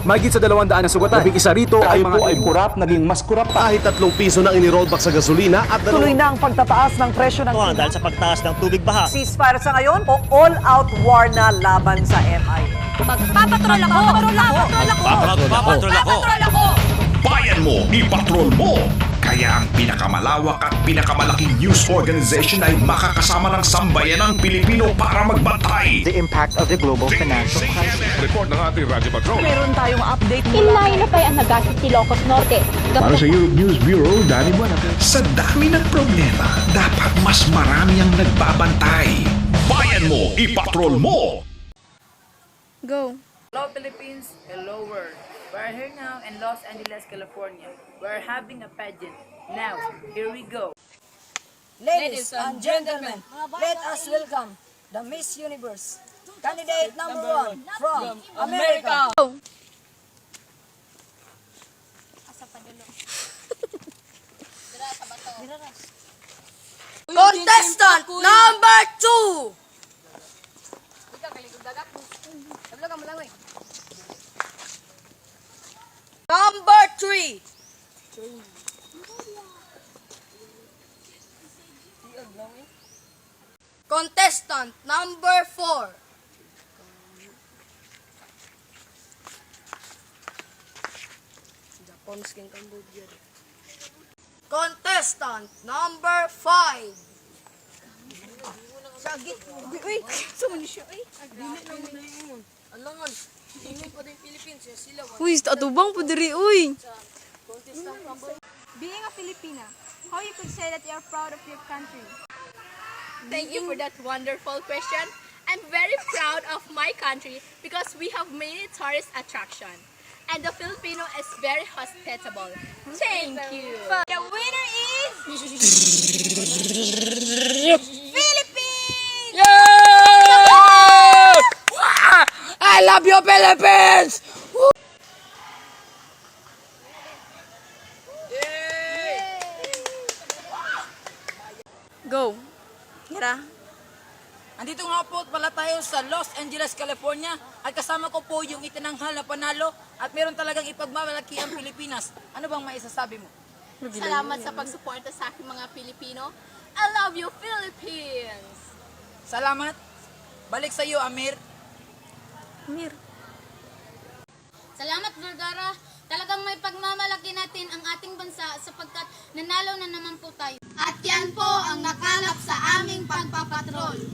Mahigit sa 200 na sugatan. Labing isa rito ay mga ay kurap, naging mas kurap pa. Kahit 3 piso na inirollback sa gasolina at Tuloy na ang pagtataas ng presyo ng Dahil sa pagtaas ng tubig baha. ceasefire sa ngayon o all-out war na laban sa MIA. Magpapatrol ako! Papatrol ako! Bayan mo, ipatrol mo! Kaya ang pinakamalawak at pinakamalaking news organization ay makakasama ng sambayanang Pilipino para magbantay. The impact of the global financial crisis. Report ng ating Radyo Patrol. Meron tayong update Inlayo na tayo ang nagastos si Ilocos Norte. Para sa Europe News Bureau, Danny Buenate. Sa dami ng problema, dapat mas marami ang nagbabantay. Bayan mo, ipatrol mo! Go! Hello Philippines, hello world. We're here now in Los Angeles, California. We're having a pageant. Now, here we go. Ladies and gentlemen, let us welcome the Miss Universe, candidate number 1 from America. Contestant number 2. Number 3. Contestant number 4. Japan skin Cambodia. Contestant number 5. Sagit. Uy, sumuni siya. Dili na mo na yun. Alangan. Hindi pa din Philippines. Sila. Uy, atubang po diri, uy! Being a Filipina, how you could say that you are proud of your country? Thank you for that wonderful question. I'm very proud of my country because we have many tourist attractions. And the Filipino is very hospitable. Thank you. The winner is Philippines! I love you, Philippines! Go! Hira. Andito nga po pala tayo sa Los Angeles, California at kasama ko po yung itinanghal na panalo at meron talagang ipagmamalaki ang Pilipinas. Ano bang maisasabi mo? Salamat sa pagsuporta sa aking mga Pilipino. I love you, Philippines! Salamat. Balik sa iyo, Amir. Salamat, Vergara. Talagang may pagmamalaki natin ang ating bansa sapagkat nanalo na naman po tayo. At yan po ang nakalap sa aming pagpapatrol.